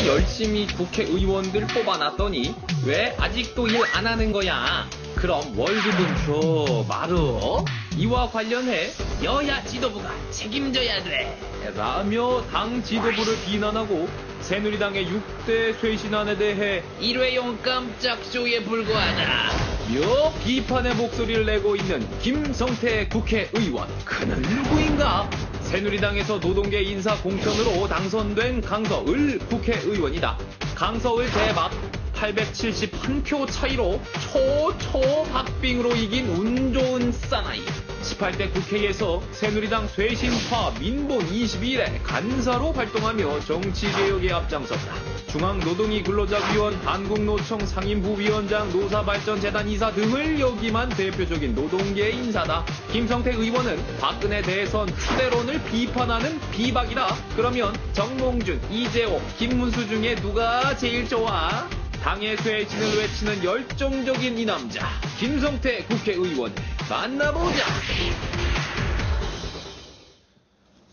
이렇게 열심히 국회의원들 뽑아놨더니 왜 아직도 일 안 하는 거야? 그럼 월급은 줘 마루? 이와 관련해 여야 지도부가 책임져야 돼 라며 당 지도부를 비난하고 새누리당의 6대 쇄신안에 대해 일회용 깜짝 쇼에 불과하다 며 비판의 목소리를 내고 있는 김성태 국회의원. 그는 누구인가? 새누리당에서 노동계 인사 공천으로 당선된 강서을 국회의원이다. 강서을 대박 871표 차이로 초박빙으로 이긴 운 좋은 사나이. 18대 국회에서 새누리당 쇄신파 민본 22일에 간사로 활동하며 정치개혁에 앞장섰다. 중앙노동위 근로자위원, 한국노총 상임부위원장, 노사발전재단 이사 등을 역임한 대표적인 노동계 인사다. 김성태 의원은 박근혜 대선 추대론을 비판하는 비박이다. 그러면 정몽준, 이재호, 김문수 중에 누가 제일 좋아? 당의 쇄신을 외치는 열정적인 이 남자 김성태 국회의원 만나보자.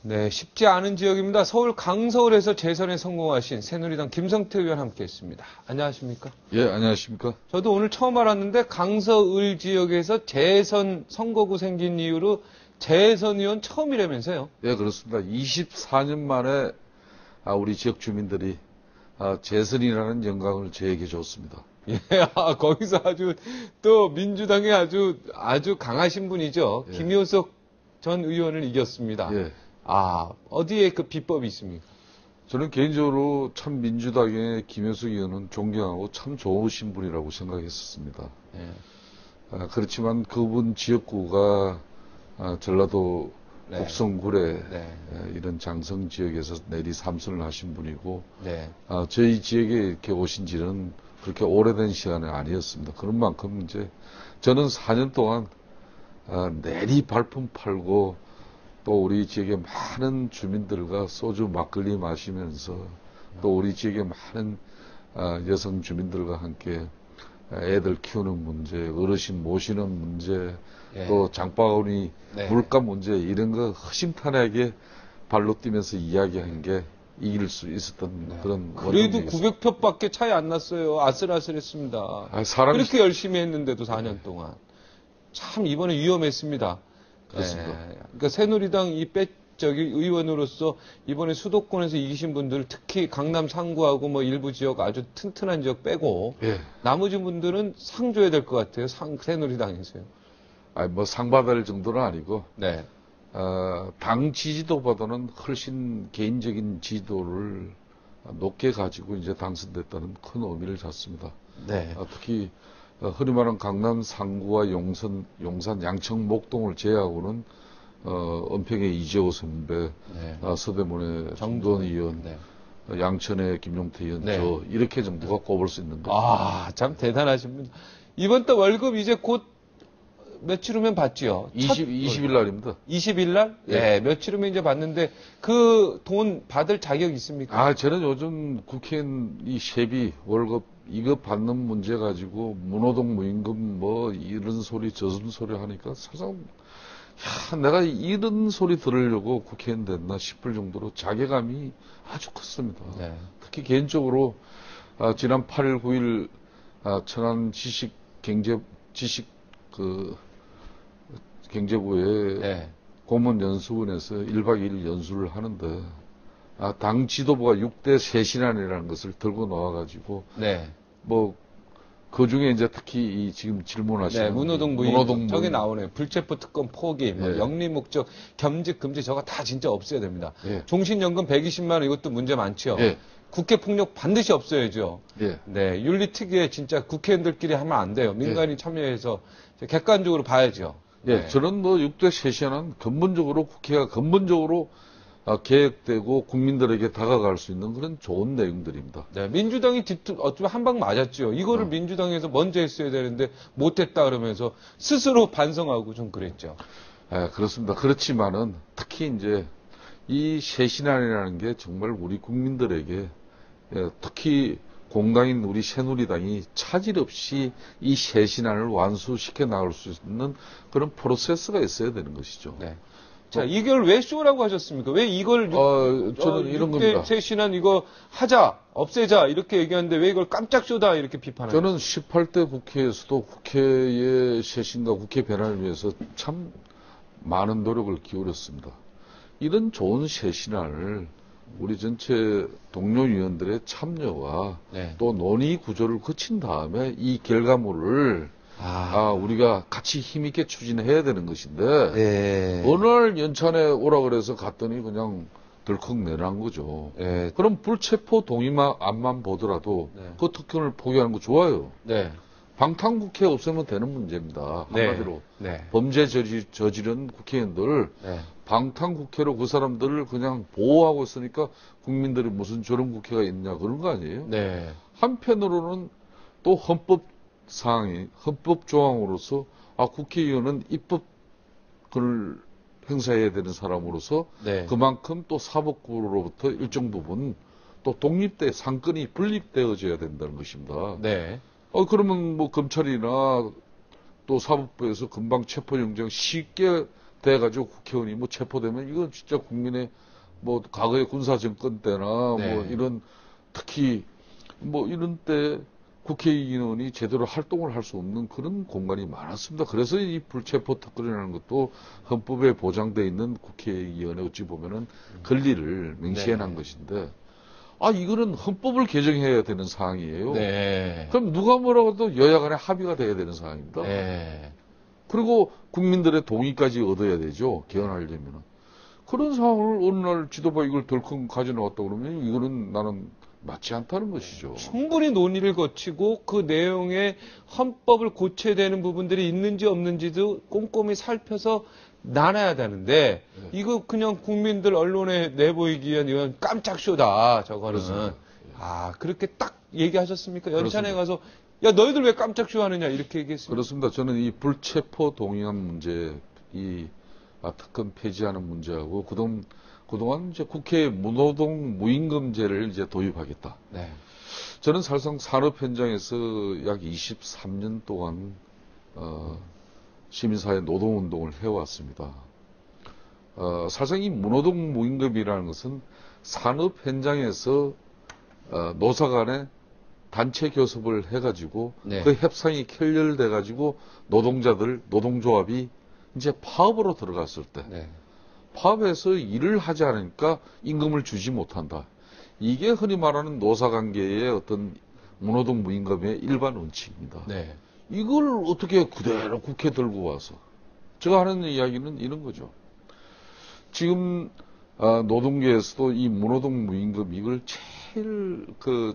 네, 쉽지 않은 지역입니다. 서울 강서울에서 재선에 성공하신 새누리당 김성태 의원 함께했습니다. 안녕하십니까? 예, 안녕하십니까? 저도 오늘 처음 알았는데 강서을 지역에서 재선 선거구 생긴 이후로 재선 의원 처음이라면서요? 예, 그렇습니다. 24년 만에 우리 지역 주민들이 재선이라는 영광을 저에게 줬습니다. 예, 거기서 아주 또 민주당에 아주 강하신 분이죠. 예. 김효석 전 의원을 이겼습니다. 예. 어디에 그 비법이 있습니까? 저는 개인적으로 참 민주당의 김효석 의원은 존경하고 참 좋으신 분이라고 생각했었습니다. 예. 그렇지만 그분 지역구가 전라도 네. 곡성구례 네. 이런 장성 지역에서 내리 삼선을 하신 분이고 네. 저희 지역에 이렇게 오신 지는 그렇게 오래된 시간이 아니었습니다. 그런 만큼 이제 저는 4년 동안 내리 발품 팔고 또 우리 지역의 많은 주민들과 소주 막걸리 마시면서 또 우리 지역의 많은 여성 주민들과 함께 애들 키우는 문제, 어르신 모시는 문제, 예. 또 장바구니 네. 물가 문제 이런 거 허심탄회하게 발로 뛰면서 이야기한 게 이길 수 있었던 그런 그래도 원동력이었습니다. 900표밖에 차이 안 났어요. 아슬아슬했습니다. 사람이 그렇게 열심히 했는데도 4년 동안. 참 이번에 위험했습니다. 그렇습니다. 그러니까 새누리당 의원으로서 이번에 수도권에서 이기신 분들 특히 강남 상구하고 뭐 일부 지역 아주 튼튼한 지역 빼고 예. 나머지 분들은 상 줘야 될 것 같아요. 새누리당에서요. 뭐 상 받을 정도는 아니고 네. 당 지지도보다는 훨씬 개인적인 지지도를 높게 가지고 이제 당선됐다는 큰 의미를 갖습니다. 네. 특히 흔히 말하는 강남 상구와 용산 양청 목동을 제외하고는 은평의 이재호 선배, 네. 서대문의 정돈 의원, 네. 양천의 김용태 의원, 네. 저 이렇게 정도가 꼽을 수 있는 거죠. 참 대단하신 분. 이번 달 월급 이제 곧 며칠 후면 받지요? 20일 날입니다. 20일 날? 예. 네, 며칠 후면 이제 받는데 그 돈 받을 자격 있습니까? 저는 요즘 국회의원 이 세비, 월급 이거 받는 문제 가지고 문호동 무임금 뭐 이런 소리 저런 소리 하니까 사실 내가 이런 소리 들으려고 국회의원 됐나 싶을 정도로 자괴감이 아주 컸습니다. 네. 특히 개인적으로 지난 8일 9일 천안 경제부의 네. 고문연수원에서 1박 2일 연수를 하는데 당 지도부가 6대 쇄신안이라는 것을 들고 나와가지고 네. 그 중에 이제 특히 지금 질문하시는 네, 문호동 무임. 저기 나오네요. 불체포 특권 포기, 뭐 예. 영리 목적, 겸직 금지 저거 다 진짜 없애야 됩니다. 예. 종신연금 120만 원 이것도 문제 많죠. 예. 국회 폭력 반드시 없애야죠. 예. 네, 윤리특위에 진짜 국회의원들끼리 하면 안 돼요. 민간이 참여해서 객관적으로 봐야죠. 예, 네. 저는 6대 쇄신안은 근본적으로 국회가 근본적으로 개혁되고 국민들에게 다가갈 수 있는 그런 좋은 내용들입니다. 네, 민주당이 어쩌면 한 방 맞았죠. 이거를 민주당에서 먼저 했어야 되는데 못했다 그러면서 스스로 반성하고 좀 그랬죠. 그렇습니다. 그렇지만은 특히 이제 이 쇄신안이라는 게 정말 우리 국민들에게 특히 공당인 우리 새누리당이 차질 없이 이 쇄신안을 완수시켜 나갈 수 있는 그런 프로세스가 있어야 되는 것이죠. 네. 자, 이걸 왜 쇼라고 하셨습니까? 왜 이걸 저는 이런 겁니다. 셋이난 이거 하자, 없애자 이렇게 얘기하는데 왜 이걸 깜짝 쇼다 이렇게 비판하죠? 저는 18대 국회에서도 국회의 쇄신과 국회 변화를 위해서 참 많은 노력을 기울였습니다. 이런 좋은 쇄신안을 우리 전체 동료 위원들의 참여와 네. 또 논의 구조를 거친 다음에 이 결과물을 우리가 같이 힘있게 추진해야 되는 것인데 네. 어느 날 연찬에 오라 그래서 갔더니 그냥 덜컥 내란 거죠. 네. 그럼 불체포 동의안만 보더라도 네. 그 특권을 포기하는 거 좋아요. 네. 방탄국회 없애면 되는 문제입니다. 한마디로. 네. 범죄 저지른 국회의원들 네. 방탄국회로 그 사람들을 그냥 보호하고 있으니까 국민들이 무슨 저런 국회가 있냐 그런 거 아니에요. 네. 한편으로는 또 헌법 조항으로서 국회의원은 입법권을 행사해야 되는 사람으로서 네. 그만큼 또 사법부로부터 일정 부분 또 상권이 분립되어져야 된다는 것입니다. 네. 그러면 뭐 검찰이나 또 사법부에서 금방 체포영장 쉽게 돼가지고 국회의원이 뭐 체포되면 이건 진짜 국민의 뭐 과거의 군사정권 때나 네. 뭐 이런 특히 뭐 이런 때 국회의원이 제대로 활동을 할 수 없는 그런 공간이 많았습니다. 그래서 이 불체포 특권이라는 것도 헌법에 보장되어 있는 국회의원의 어찌 보면은 권리를 명시해 놓은 것인데 이거는 헌법을 개정해야 되는 사항이에요. 네. 그럼 누가 뭐라고 해도 여야 간에 합의가 돼야 되는 사항입니다. 네. 그리고 국민들의 동의까지 얻어야 되죠. 개헌하려면은. 그런 상황을 어느 날 지도부가 이걸 덜컹 가져나왔다 그러면 이거는 나는 맞지 않다는 것이죠. 충분히 논의를 거치고 그 내용에 헌법을 고쳐야 되는 부분들이 있는지 없는지도 꼼꼼히 살펴서 나눠야 되는데 이거 그냥 국민들 언론에 내보이기 위한 이건 깜짝 쇼다 저거는. 그렇습니다. 그렇게 딱 얘기하셨습니까? 연찬에 그렇습니다. 가서 야 너희들 왜 깜짝 쇼 하느냐 이렇게 얘기했습니다. 그렇습니다. 저는 이 불체포 동의안 문제, 이 특권 폐지하는 문제하고 그동안 이제 국회 무노동 무임금제를 이제 도입하겠다. 네. 저는 사실상 산업 현장에서 약 23년 동안 시민사회 노동운동을 해왔습니다. 사실상 이 무노동 무임금이라는 것은 산업 현장에서 노사 간에 단체 교섭을 해가지고 네. 그 협상이 결렬돼가지고 노동조합이 이제 파업으로 들어갔을 때 네. 파업해서 일을 하지 않으니까 임금을 주지 못한다. 이게 흔히 말하는 노사관계의 어떤 무노동 무임금의 일반 원칙입니다. 네. 이걸 어떻게 그대로 국회 들고 와서 제가 하는 이야기는 이런 거죠. 지금 노동계에서도 이 무노동 무임금 이걸 제일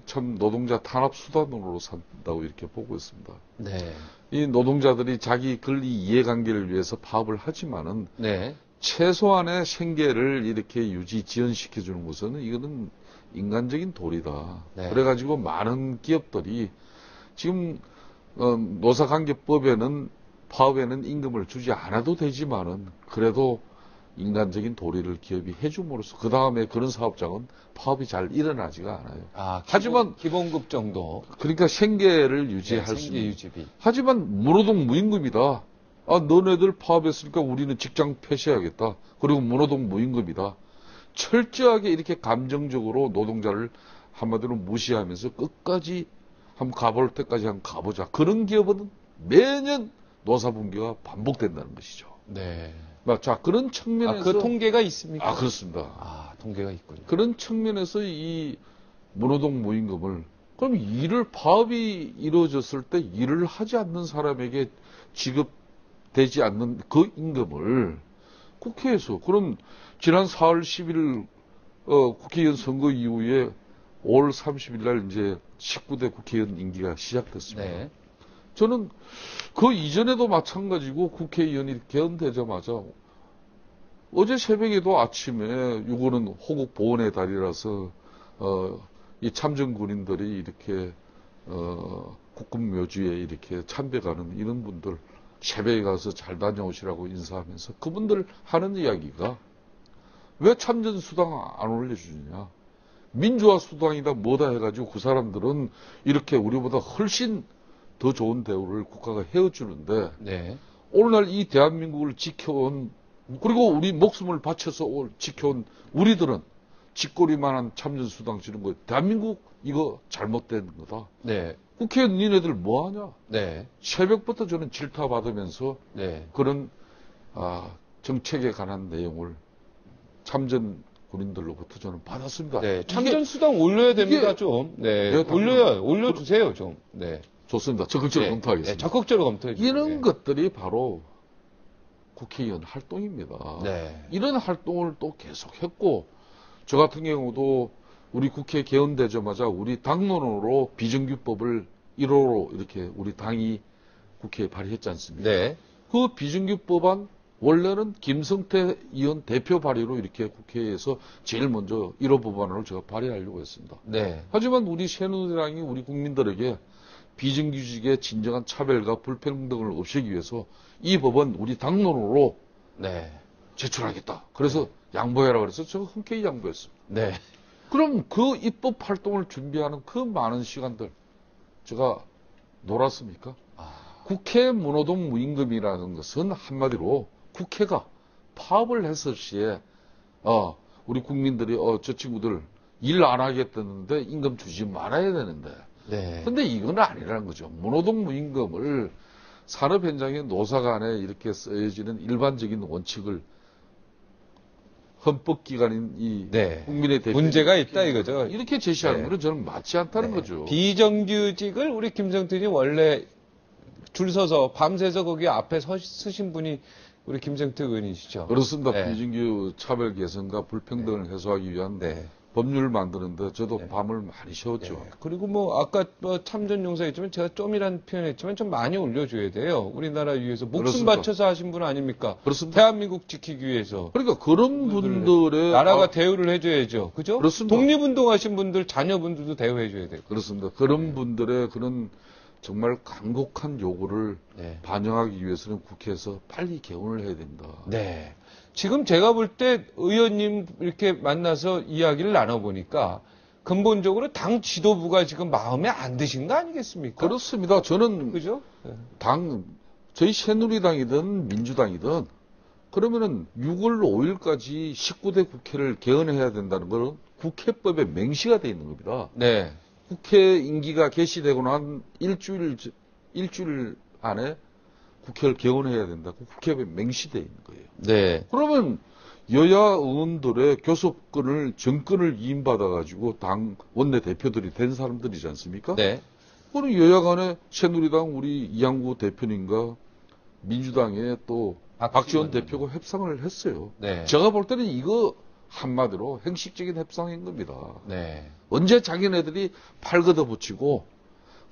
참 노동자 탄압 수단으로 산다고 이렇게 보고 있습니다. 네. 이 노동자들이 자기 권리 이해관계를 위해서 파업을 하지만은 네. 최소한의 생계를 이렇게 지연시켜주는 것은 이거는 인간적인 도리다. 네. 그래가지고 많은 기업들이 지금 노사관계법에는 파업에는 임금을 주지 않아도 되지만은 그래도 인간적인 도리를 기업이 해줌으로써 그 다음에 그런 사업장은 파업이 잘 일어나지가 않아요. 하지만 기본급 정도. 그러니까 생계를 유지할 수 생계 있는. 유지비. 하지만 무노동 무임금이다. 너네들 파업했으니까 우리는 직장 폐쇄하겠다. 그리고 무노동 무임금이다. 철저하게 이렇게 감정적으로 노동자를 한마디로 무시하면서 끝까지 한번 가볼 때까지 한번 가보자. 그런 기업은 매년 노사분규가 반복된다는 것이죠. 네. 자, 그런 측면에서. 그 통계가 있습니까? 그렇습니다. 통계가 있군요. 그런 측면에서 이 무노동 무임금을 그럼 파업이 이루어졌을 때 일을 하지 않는 사람에게 지급되지 않는 그 임금을 국회에서 그럼 지난 4월 10일 국회의원 선거 이후에 5월 30일 날 이제 19대 국회의원 임기가 시작됐습니다. 네. 저는 그 이전에도 마찬가지고 국회의원이 개헌되자마자 어제 새벽에도 아침에 이거는 호국 보훈의 달이라서 이 참전 군인들이 이렇게 국군 묘지에 이렇게 참배가는 이런 분들 새벽에 가서 잘 다녀오시라고 인사하면서 그분들 하는 이야기가 왜 참전 수당 안 올려주느냐? 민주화 수당이다 뭐다 해가지고 그 사람들은 이렇게 우리보다 훨씬 더 좋은 대우를 국가가 해주는데 네. 오늘날 이 대한민국을 지켜온 그리고 우리 목숨을 바쳐서 지켜온 우리들은 쥐꼬리만한 참전수당 지는 거, 대한민국 이거 잘못된 거다. 네. 국회의원 니네들 뭐 하냐? 네. 새벽부터 저는 질타받으면서 네. 그런 정책에 관한 내용을 참전 군인들로부터 저는 받았습니다. 네. 참전 수당 올려야 됩니다, 이게- 좀. 네. 네, 올려주세요, 좀. 네. 좋습니다. 적극적으로 네. 검토하겠습니다. 네, 적극적으로 검토해 주세요. 이런 네. 것들이 바로 국회의원 활동입니다. 네. 이런 활동을 또 계속했고, 저 같은 경우도 우리 국회 개헌되자마자 우리 당론으로 비정규법을 1호로 이렇게 우리 당이 국회에 발의했지 않습니까? 네. 그 비정규법안 원래는 김성태 의원 대표 발의로 이렇게 국회에서 제일 먼저 1호 법안을 제가 발의하려고 했습니다. 네. 하지만 우리 새누리당이 우리 국민들에게 비정규직의 진정한 차별과 불평등을 없애기 위해서 이 법은 우리 당론으로 네. 제출하겠다. 그래서 양보해라 그래서 제가 흔쾌히 양보했습니다. 네. 그럼 그 입법 활동을 준비하는 그 많은 시간들 제가 놀았습니까? 국회 문호동 무임금이라는 것은 한마디로 국회가 파업을 했을 시에 우리 국민들이 저 친구들 일 안 하겠다는데 임금 주지 말아야 되는데 네. 근데 이건 아니라는 거죠. 문호동 무임금을 산업 현장의 노사 간에 이렇게 쓰여지는 일반적인 원칙을 헌법기관인 이 네. 국민의 대표 문제가 있다 이거죠. 이렇게 제시하는 네. 것은 저는 맞지 않다는 네. 거죠. 비정규직을 우리 김성태님 원래 줄 서서 밤새서 거기 앞에 쓰신 분이 우리 김성태 의원이시죠. 그렇습니다. 네. 비정규 차별 개선과 불평등을 해소하기 위한 네. 법률을 만드는데 저도 네. 밤을 많이 쉬었죠. 네. 그리고 뭐 아까 참전 용사였지만 제가 좀이란 표현했지만 좀 많이 올려줘야 돼요. 우리나라 위해서 목숨 그렇습니다. 바쳐서 하신 분 아닙니까? 그렇습니다. 대한민국 지키기 위해서. 그러니까 그런 분들의 나라가 대우를 해줘야죠. 그죠? 그렇습니다. 독립운동하신 분들, 자녀분들도 대우해줘야 되고. 그렇습니다. 그런 분들의 그런 정말 간곡한 요구를 네. 반영하기 위해서는 국회에서 빨리 개원을 해야 됩니다. 네. 지금 제가 볼 때 의원님 이렇게 만나서 이야기를 나눠보니까 근본적으로 당 지도부가 지금 마음에 안 드신 거 아니겠습니까? 그렇습니다. 저는 그죠? 네. 저희 새누리당이든 민주당이든 그러면은 6월 5일까지 19대 국회를 개헌해야 된다는 것은 국회법에 명시가 되어 있는 겁니다. 네. 국회 임기가 개시되고 난 일주일 안에 국회를 개헌해야 된다고 국회법에 명시되어 있는 거예요. 네. 그러면 여야 의원들의 교섭권을 정권을 이임받아가지고 당 원내대표들이 된 사람들이지 않습니까? 네. 그럼 여야 간에 새누리당 우리 이양구 대표님과 민주당의 또 박지원 대표가 협상을 했어요. 네. 제가 볼 때는 이거 한마디로 형식적인 협상인 겁니다. 네. 언제 자기네들이 팔 걷어붙이고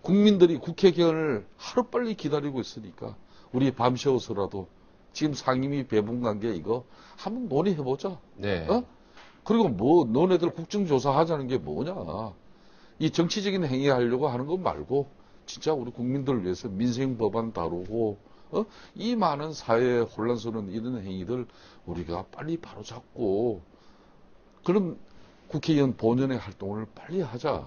국민들이 국회 개헌을 하루빨리 기다리고 있으니까 우리 밤새워서라도 지금 상임위 배분 관계 이거 한번 논의해보자. 네. 그리고 뭐 너네들 국정조사 하자는 게 뭐냐. 이 정치적인 행위 하려고 하는 거 말고 진짜 우리 국민들을 위해서 민생 법안 다루고 이 많은 사회에 혼란스러운 이런 행위들 우리가 빨리 바로잡고 그럼 국회의원 본연의 활동을 빨리 하자.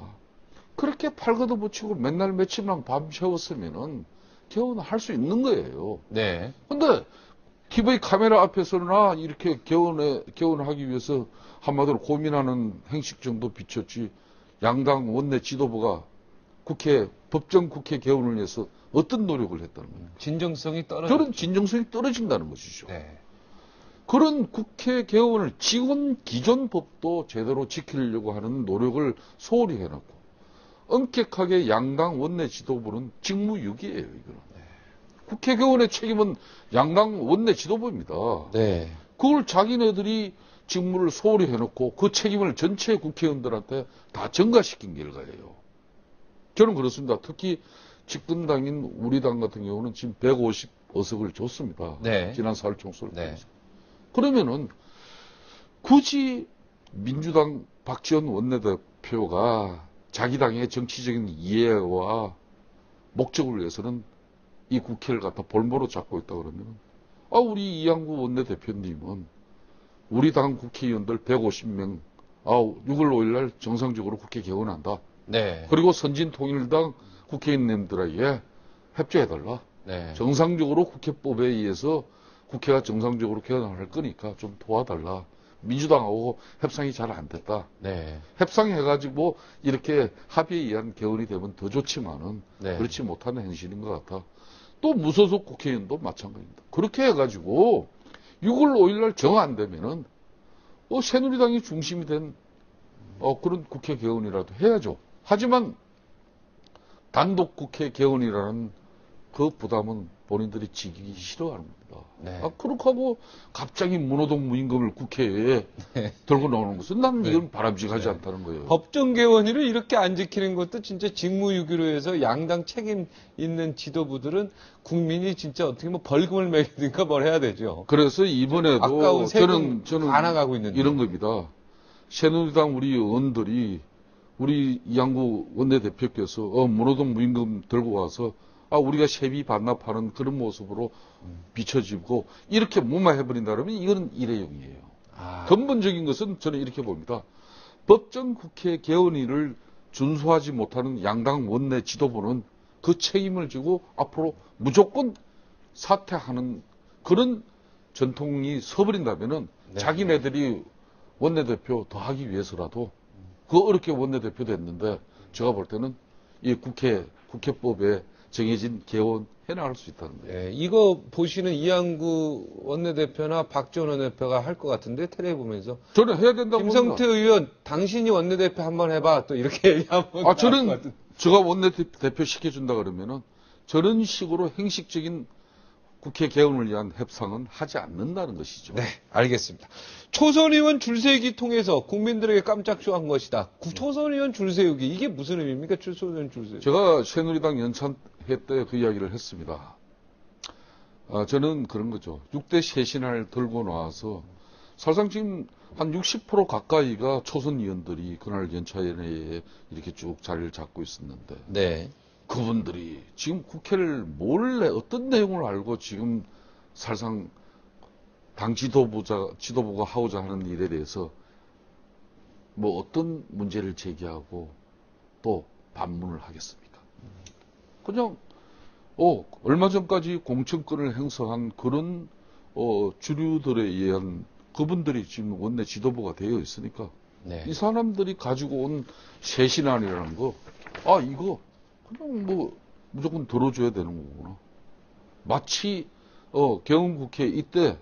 그렇게 팔 걷어붙이고 맨날 며칠만 밤새웠으면은 개헌할 수 있는 거예요. 네. 근데 TV 카메라 앞에서나 이렇게 개헌하기 위해서 한마디로 고민하는 행식 정도 비쳤지 양당 원내 지도부가 법정 국회 개헌을 위해서 어떤 노력을 했다는 거예요. 진정성이 떨어져. 저는 진정성이 떨어진다는 것이죠. 네. 그런 국회 개헌을 기존 법도 제대로 지키려고 하는 노력을 소홀히 해놨고 엄격하게 양당 원내 지도부는 직무유기예요. 이거는. 국회 개헌의 책임은 양당 원내 지도부입니다. 네. 그걸 자기네들이 직무를 소홀히 해놓고 그 책임을 전체 국회의원들한테 다 전가시킨 결과예요. 저는 그렇습니다. 특히 집권당인 우리 당 같은 경우는 지금 150의석을 줬습니다. 네. 지난 4월 총선을 네. 통해서. 그러면은 굳이 민주당 박지원 원내대표가 자기 당의 정치적인 이해와 목적을 위해서는 이 국회를 갖다 볼모로 잡고 있다 그러면 우리 이양구 원내대표님은 우리 당 국회의원들 150명 6월 5일 날 정상적으로 국회 개원한다. 네. 그리고 선진통일당 국회의원님들에게 협조해달라. 네. 정상적으로 국회법에 의해서 국회가 정상적으로 개헌할 거니까 좀 도와달라. 민주당하고 협상이 잘 안 됐다. 네. 협상해가지고 이렇게 합의에 의한 개헌이 되면 더 좋지만은 네. 그렇지 못하는 행실인 것 같아. 또 무소속 국회의원도 마찬가지입니다. 그렇게 해가지고 6월 5일 날 정 안 되면은 새누리당이 중심이 된 그런 국회 개헌이라도 해야죠. 하지만 단독 국회 개헌이라는 그 부담은 본인들이 지기 싫어하는 겁니다. 네. 그렇게 하고 갑자기 문호동 무임금을 국회에 들고 나오는 것은 나는 이건 바람직하지 않다는 거예요. 법정 개헌일을 이렇게 안 지키는 것도 진짜 직무유기로 해서 양당 책임 있는 지도부들은 국민이 진짜 어떻게 뭐 벌금을 매기든가 뭘 해야 되죠. 그래서 이번에도 아까운 세금 저는 다 나가고 있는데. 이런 겁니다. 새누리당 우리 의원들이 우리 이양구 원내대표께서 문호동 무임금 들고 와서 우리가 세비 반납하는 그런 모습으로 비춰지고 이렇게 무마해버린다 그러면 이건 일회용이에요. 근본적인 것은 저는 이렇게 봅니다. 법정 국회 개헌일을 준수하지 못하는 양당 원내 지도부는 그 책임을 지고 앞으로 무조건 사퇴하는 그런 전통이 서버린다면은 네. 자기네들이 원내대표 더 하기 위해서라도 그 어렵게 원내대표 됐는데 제가 볼 때는 이 국회법에 정해진 개헌 해나갈 수 있다는 거예요. 네, 이거 보시는 이양구 원내대표나 박지원 원내대표가 할 것 같은데 텔레비 보면서 저는 해야 된다고 김성태 봅니다. 의원 당신이 원내대표 한번 해봐 또 이렇게 얘기하면 저는 제가 원내대표 시켜준다 그러면은 저런 식으로 행식적인 국회 개헌을 위한 협상은 하지 않는다는 것이죠. 네, 알겠습니다. 초선 의원 줄세기 통해서 국민들에게 깜짝 쇼한 것이다. 초선 의원 줄세우기 이게 무슨 의미입니까? 초선 의원 줄세우기. 제가 새누리당 연찬회 때 그 이야기를 했습니다. 저는 그런 거죠. 6대 쇄신안을 들고 나와서 사실상 지금 한 60% 가까이가 초선 의원들이 그날 연찬회에 이렇게 쭉 자리를 잡고 있었는데 네. 그분들이 지금 국회를 몰래 어떤 내용을 알고 지금 사실상 당 지도부가 하고자 하는 일에 대해서 뭐 어떤 문제를 제기하고 또 반문을 하겠습니까? 그냥 얼마 전까지 공천권을 행사한 그런 주류들에 의한 그분들이 지금 원내 지도부가 되어 있으니까 네. 이 사람들이 가지고 온 쇄신안이라는 거 이거 그냥 뭐 무조건 들어줘야 되는 거구나. 마치 개헌국회 이때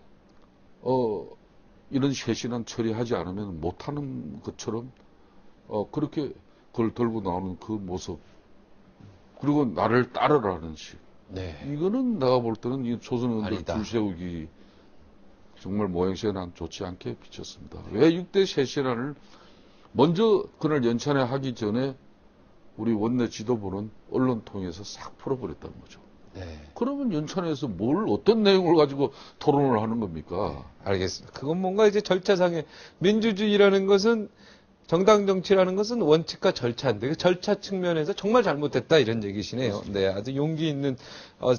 이런 쇄신안 처리하지 않으면 못하는 것처럼 그렇게 그걸 들고 나오는 그 모습 그리고 나를 따르라는 식. 네. 이거는 내가 볼 때는 이 조선의원들 아니다. 줄 세우기 정말 모양새는 난 좋지 않게 비쳤습니다. 왜 6대 쇄신안을 먼저 그날 연찬회 하기 전에 우리 원내 지도부는 언론 통해서 싹 풀어버렸다는 거죠. 네. 그러면 연찬회에서 어떤 내용을 가지고 토론을 하는 겁니까? 알겠습니다. 그건 뭔가 이제 절차상의 민주주의라는 것은 정당 정치라는 것은 원칙과 절차인데 그 절차 측면에서 정말 잘못됐다 이런 얘기시네요. 네, 아주 용기 있는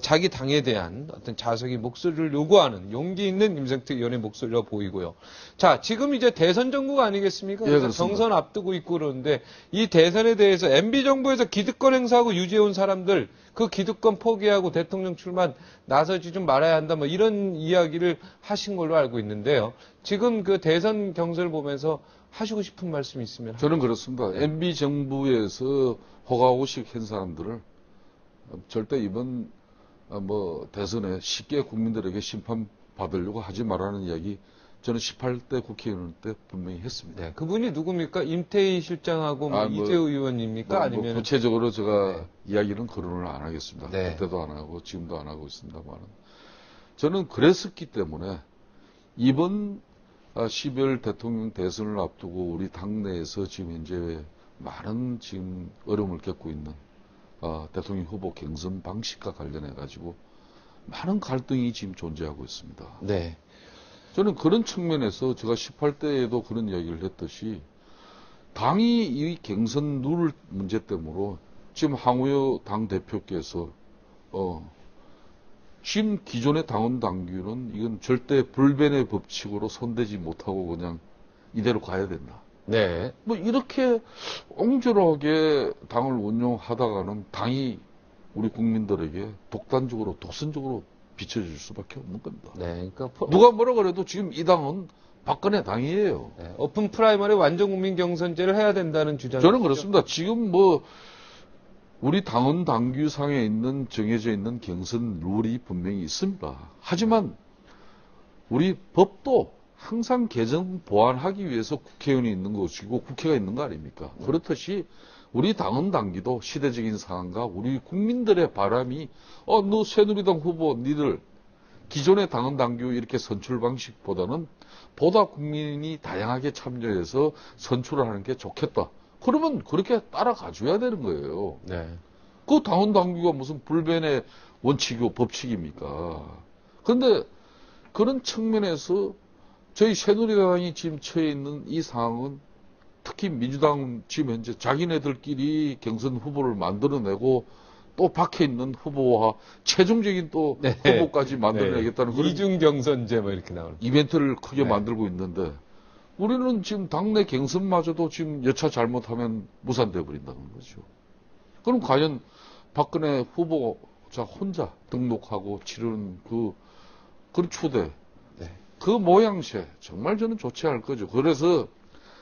자기 당에 대한 어떤 자석의 목소리를 요구하는 용기 있는 김성태 의원의 목소리로 보이고요. 자, 지금 이제 대선 정부가 아니겠습니까? 예, 그렇습니다. 경선 앞두고 있고 그러는데 이 대선에 대해서 MB 정부에서 기득권 행사하고 유지해온 사람들 그 기득권 포기하고 대통령 출마 나서지 좀 말아야 한다 뭐 이런 이야기를 하신 걸로 알고 있는데요. 지금 그 대선 경선을 보면서 하시고 싶은 말씀 있으면 저는 그렇습니다. MB 정부에서 허가호식 한 사람들을 절대 이번 대선에 쉽게 국민들에게 심판받으려고 하지 말라는 이야기 저는 18대 국회의원 때 분명히 했습니다. 네, 그분이 누굽니까? 임태희 실장하고 이재호 의원입니까? 아니면 구체적으로 제가 이야기는 거론을 안 하겠습니다. 네. 그때도 안 하고 지금도 안 하고 있습니다만 저는 그랬었기 때문에 이번 12월 대통령 대선을 앞두고 우리 당내에서 지금 현재 많은 지금 어려움을 겪고 있는 대통령 후보 경선 방식과 관련해 가지고 많은 갈등이 지금 존재하고 있습니다. 네. 저는 그런 측면에서 제가 18대에도 그런 이야기를 했듯이 당이 이 경선 룰 문제 때문에 지금 황우여 당대표께서 지금 기존의 당원 당규는 이건 절대 불변의 법칙으로 손대지 못하고 그냥 이대로 가야 된다. 네. 뭐 이렇게 옹졸하게 당을 운영하다가는 당이 우리 국민들에게 독단적으로 독선적으로 비춰줄 수밖에 없는 겁니다. 네, 그러니까 누가 뭐라 그래도 지금 이 당은 박근혜 당이에요. 네, 오픈 프라이머리 완전 국민 경선제를 해야 된다는 주장. 저는 그렇습니다. 지금 뭐 우리 당원 당규상에 있는 정해져 있는 경선 룰이 분명히 있습니다. 하지만 우리 법도 항상 개정 보완하기 위해서 국회의원이 있는 것이고 국회가 있는 거 아닙니까? 그렇듯이 우리 당원 당규도 시대적인 상황과 우리 국민들의 바람이 너 새누리당 후보 니들 기존의 당원 당규 이렇게 선출 방식보다는 보다 국민이 다양하게 참여해서 선출을 하는 게 좋겠다. 그러면 그렇게 따라가줘야 되는 거예요. 네. 그 당원 당규가 무슨 불변의 원칙이고 법칙입니까? 그런데 그런 측면에서 저희 새누리당이 지금 처해 있는 이 상황은 특히 민주당 지금 현재 자기네들끼리 경선 후보를 만들어내고 또 박혀 있는 후보와 최종적인 또 네. 후보까지 만들어내겠다는 그런 이중 경선제 뭐 이렇게 나오는. 이벤트를 크게 네. 만들고 있는데 우리는 지금 당내 경선마저도 지금 여차 잘못하면 무산돼 버린다는 거죠. 그럼 과연 박근혜 후보자 혼자 등록하고 치르는 그런 추대, 네. 그 모양새 정말 저는 좋지 않을 거죠. 그래서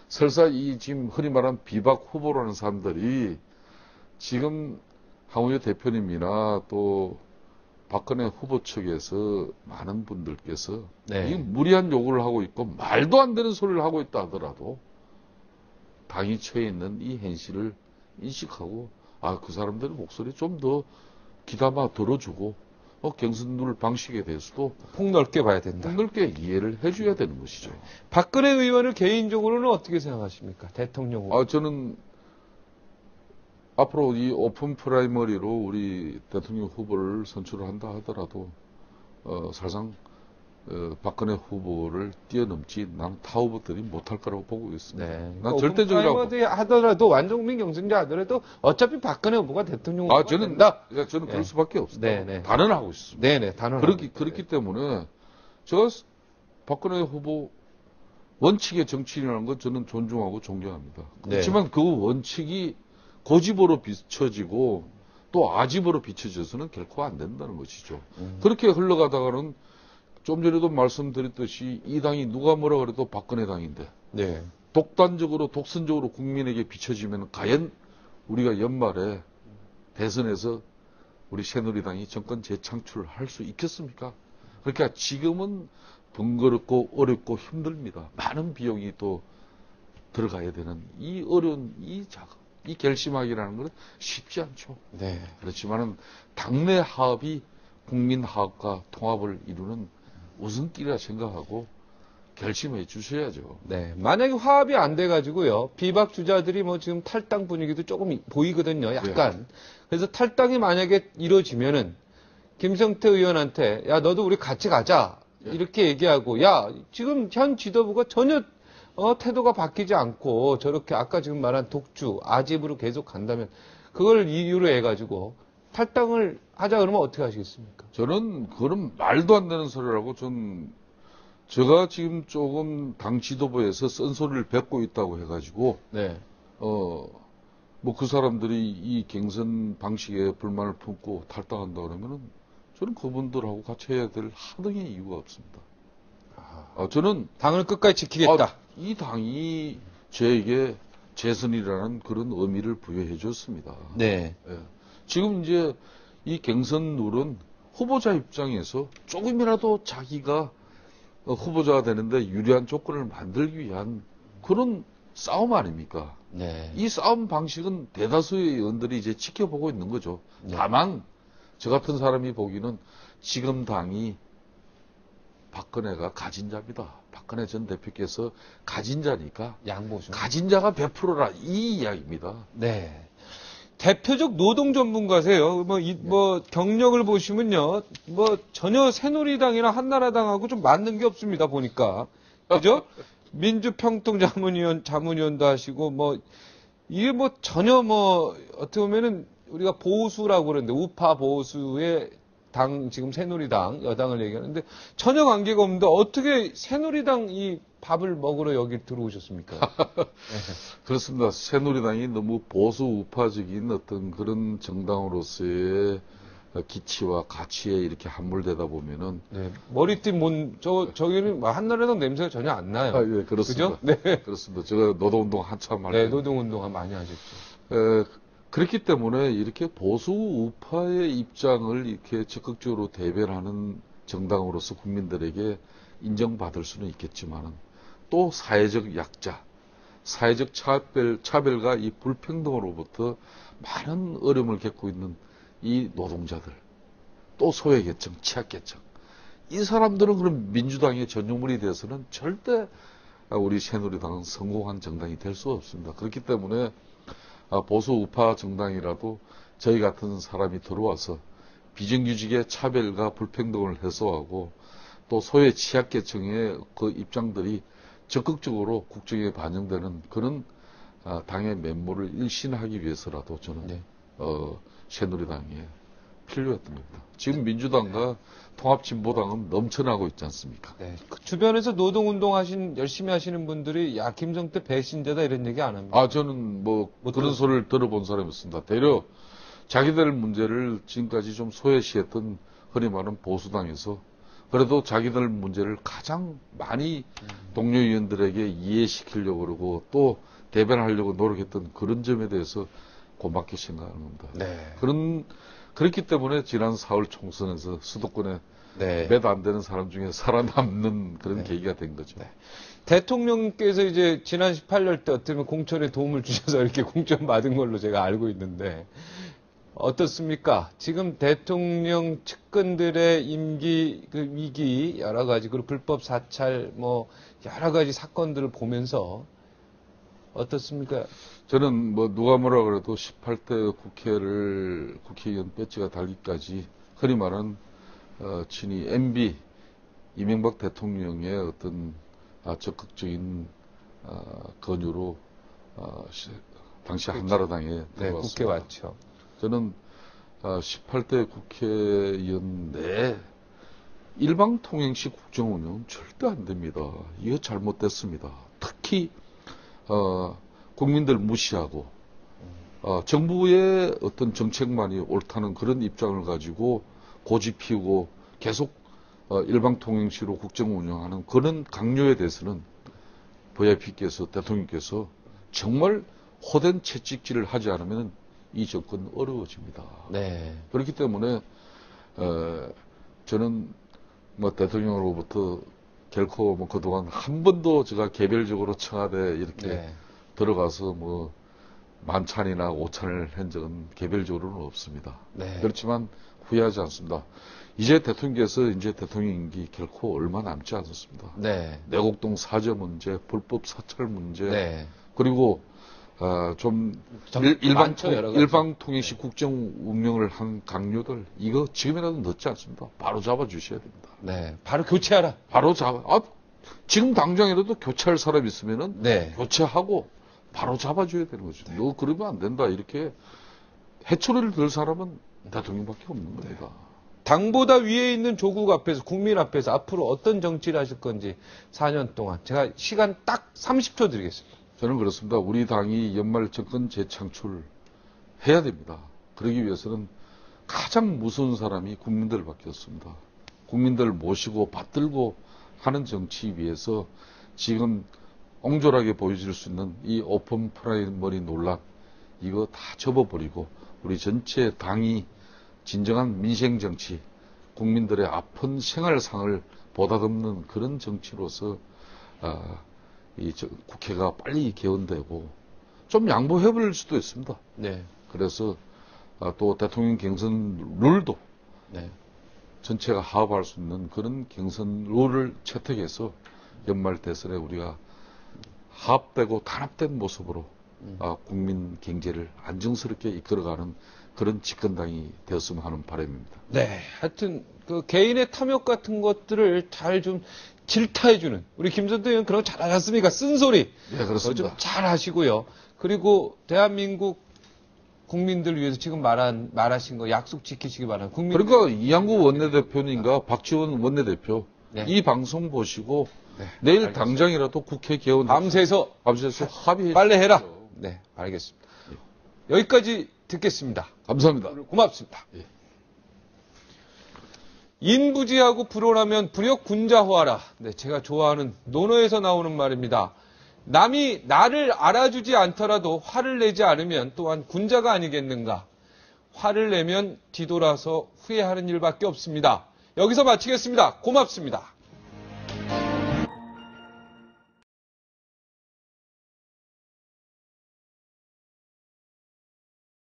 설사 이 지금 흔히 말하는 비박 후보라는 사람들이 지금 황우여 대표님이나 또 박근혜 후보 측에서 많은 분들께서 네. 이 무리한 요구를 하고 있고 말도 안 되는 소리를 하고 있다 하더라도 당이 처해 있는 이 현실을 인식하고 그 사람들의 목소리 좀 더 귀담아 들어주고 경선 룰 방식에 대해서도 폭넓게 봐야 된다. 폭넓게 이해를 해줘야 되는 것이죠. 박근혜 의원을 개인적으로는 어떻게 생각하십니까? 대통령 후보. 저는 앞으로 이 오픈 프라이머리로 우리 대통령 후보를 선출을 한다 하더라도 사실상 박근혜 후보를 뛰어넘지 나는 타 후보들이 못할 거라고 보고 있습니다. 네. 난 절대적이라고. 프라이머리 하더라도 완전국민 경선제 하더라도 어차피 박근혜 후보가 대통령 후보가 저는 된다. 저는 네. 그럴 수밖에 없습니다. 네, 네. 단언하고 있습니다. 네네 단언. 그렇기 때문에 제가 박근혜 후보 원칙의 정치인이라는 건 저는 존중하고 존경합니다. 네. 그렇지만 그 원칙이 고집으로 비춰지고 또 아집으로 비춰져서는 결코 안 된다는 것이죠. 그렇게 흘러가다가는 좀 전에도 말씀드렸듯이 이 당이 누가 뭐라 그래도 박근혜 당인데 네. 독단적으로 독선적으로 국민에게 비춰지면 과연 우리가 연말에 대선에서 우리 새누리당이 정권 재창출할 수 있겠습니까? 그러니까 지금은 번거롭고 어렵고 힘듭니다. 많은 비용이 또 들어가야 되는 이 어려운 이 작업, 이 결심하기라는 것은 쉽지 않죠. 네. 그렇지만은 당내 화합이 국민 화합과 통합을 이루는 우선길이라 생각하고 결심해 주셔야죠. 네. 만약에 화합이 안 돼가지고요. 비박 주자들이 뭐 지금 탈당 분위기도 조금 보이거든요. 약간. 그래서 탈당이 만약에 이루어지면은 김성태 의원한테 야, 너도 우리 같이 가자. 이렇게 얘기하고 야, 지금 현 지도부가 전혀 태도가 바뀌지 않고 저렇게 아까 지금 말한 독주, 아집으로 계속 간다면 그걸 이유로 해가지고 탈당을 하자 그러면 어떻게 하시겠습니까? 저는 그런 말도 안 되는 소리라고 제가 지금 조금 당 지도부에서 쓴소리를 뱉고 있다고 해가지고 네. 뭐 그 사람들이 이 경선 방식에 불만을 품고 탈당한다 그러면은 저는 그분들하고 같이 해야 될 하등의 이유가 없습니다. 저는 당을 끝까지 지키겠다. 이 당이 저에게 재선이라는 그런 의미를 부여해 줬습니다. 네. 지금 이제 이 경선 룰은 후보자 입장에서 조금이라도 자기가 후보자가 되는데 유리한 조건을 만들기 위한 그런 싸움 아닙니까? 네. 이 싸움 방식은 대다수의 의원들이 이제 지켜보고 있는 거죠. 네. 다만 저 같은 사람이 보기는 지금 당이 박근혜가 가진 자입니다. 박근혜 전 대표께서 가진 자니까 양보죠. 가진 자가 100%라 이 이야기입니다. 네. 대표적 노동 전문가세요. 뭐 경력을 보시면요. 뭐 전혀 새누리당이나 한나라당하고 좀 맞는 게 없습니다. 보니까. 그죠? 자문위원도 하시고 이게 전혀 어떻게 보면은 우리가 보수라고 그러는데 우파 보수의 당 지금 새누리당 여당을 얘기하는데 전혀 관계가 없는데 어떻게 새누리당 이 밥을 먹으러 여기 들어오셨습니까? 그렇습니다. 새누리당이 너무 보수 우파적인 어떤 그런 정당으로서의 기치와 가치에 이렇게 함몰되다 보면은 네. 머리띠 저기는 한나라당 냄새가 전혀 안 나요. 예, 그렇습니다. 그죠? 네. 그렇습니다. 제가 노동운동 한참 할 네, 때. 노동운동 많이 하셨죠. 그렇기 때문에 이렇게 보수 우파의 입장을 이렇게 적극적으로 대변하는 정당으로서 국민들에게 인정받을 수는 있겠지만은 또 사회적 약자, 사회적 차별과 이 불평등으로부터 많은 어려움을 겪고 있는 이 노동자들, 또 소외계층, 취약계층, 이 사람들은 그럼 민주당의 전유물이 되어서는 절대 우리 새누리당은 성공한 정당이 될 수 없습니다. 그렇기 때문에 보수 우파 정당이라도 저희 같은 사람이 들어와서 비정규직의 차별과 불평등을 해소하고 또 소외 취약계층의 그 입장들이 적극적으로 국정에 반영되는 그런 당의 면모를 일신하기 위해서라도 저는 네. 새누리당에 필요했던 겁니다. 지금 민주당과 통합진보당은 넘쳐나고 있지 않습니까? 네. 그 주변에서 노동운동 열심히 하시는 분들이, 야, 김성태 배신자다 이런 얘기 안 합니다. 저는 그런 소리를 들어본 사람이 없습니다. 대려 자기들 문제를 지금까지 좀 소외시했던 흔히 말하는 보수당에서 그래도 자기들 문제를 가장 많이 동료 의원들에게 이해시키려고 그러고 또 대변하려고 노력했던 그런 점에 대해서 고맙게 생각하는 겁니다. 네. 그렇기 때문에 지난 4월 총선에서 수도권에 네. 몇 안 되는 사람 중에 살아남는 그런 계기가 된 거죠. 네. 대통령께서 이제 지난 18년 때 어떻게 보면 공천에 도움을 주셔서 이렇게 공천 받은 걸로 제가 알고 있는데 어떻습니까? 지금 대통령 측근들의 임기 위기 여러 가지 그리고 불법 사찰 여러 가지 사건들을 보면서 어떻습니까? 저는 누가 뭐라 그래도 18대 국회의원 배지가 달기까지 흔히 말하는 친히 MB 이명박 대통령의 어떤 적극적인 권유로 당시 한나라당에 들어왔습니다. 국회 왔죠. 저는 18대 국회의원 내 일방통행식 국정운영은 절대 안 됩니다. 이거 잘못됐습니다. 특히 국민들 무시하고 정부의 어떤 정책만이 옳다는 그런 입장을 가지고 고집 피우고 계속 일방통행식으로 국정 운영하는 그런 강요에 대해서는 VIP께서 대통령께서 정말 호된 채찍질을 하지 않으면 이 정권 어려워집니다. 네. 그렇기 때문에 저는 대통령으로부터 결코 그동안 한 번도 제가 개별적으로 청와대 이렇게 들어가서 만찬이나 오찬을 한 적은 개별적으로는 없습니다. 네. 그렇지만 후회하지 않습니다. 이제 대통령께서 이제 대통령 임기 결코 얼마 남지 않았습니다. 네. 내곡동 사저 문제, 불법 사찰 문제, 네. 그리고 좀 일방통행식 국정 운영을 한 강요들 이거 지금이라도 늦지 않습니다. 바로 잡아 주셔야 됩니다. 네. 바로 교체하라. 바로 지금 당장이라도 교체할 사람 있으면은 교체하고 바로 잡아줘야 되는 거죠. 너 그러면 안 된다. 이렇게 해초리를 들 사람은 대통령밖에 없는 겁니다. 당보다 위에 있는 조국 앞에서, 국민 앞에서 앞으로 어떤 정치를 하실 건지 4년 동안 제가 시간 딱 30초 드리겠습니다. 저는 그렇습니다. 우리 당이 연말 정권 재창출 해야 됩니다. 그러기 위해서는 가장 무서운 사람이 국민들밖에 없습니다. 국민들 모시고 받들고 하는 정치 위해서 지금 옹졸하게 보여줄 수 있는 이 오픈 프라이머리 논란 이거 다 접어버리고 우리 전체 당이 진정한 민생 정치, 국민들의 아픈 생활상을 보다듬는 그런 정치로서 국회가 빨리 개헌되고 좀 양보해버릴 수도 있습니다. 네. 그래서 또 대통령 경선 룰도 전체가 합의할 수 있는 그런 경선 룰을 채택해서 연말 대선에 우리가 합되고 단합된 모습으로 국민 경제를 안정스럽게 이끌어가는 그런 집권당이 되었으면 하는 바람입니다. 네, 하여튼 그 개인의 탐욕 같은 것들을 잘 좀 질타해주는 우리 김선태 의원 그런 거 잘하셨습니까? 쓴소리. 네, 그렇습니다. 좀 잘하시고요. 그리고 대한민국 국민들 위해서 지금 말하신 거 약속 지키시기 바랍니다. 그러니까 이양구 원내대표님과 박지원 원내대표 이 방송 보시고 내일 알겠습니다. 당장이라도 국회 개헌 밤새서 합의해 빨리 해라. 네, 알겠습니다. 여기까지 듣겠습니다. 감사합니다. 고맙습니다. 예. 인부지하고 불온하면 불역군자호하라. 네, 제가 좋아하는 논어에서 나오는 말입니다. 남이 나를 알아주지 않더라도 화를 내지 않으면 또한 군자가 아니겠는가. 화를 내면 뒤돌아서 후회하는 일밖에 없습니다. 여기서 마치겠습니다. 고맙습니다.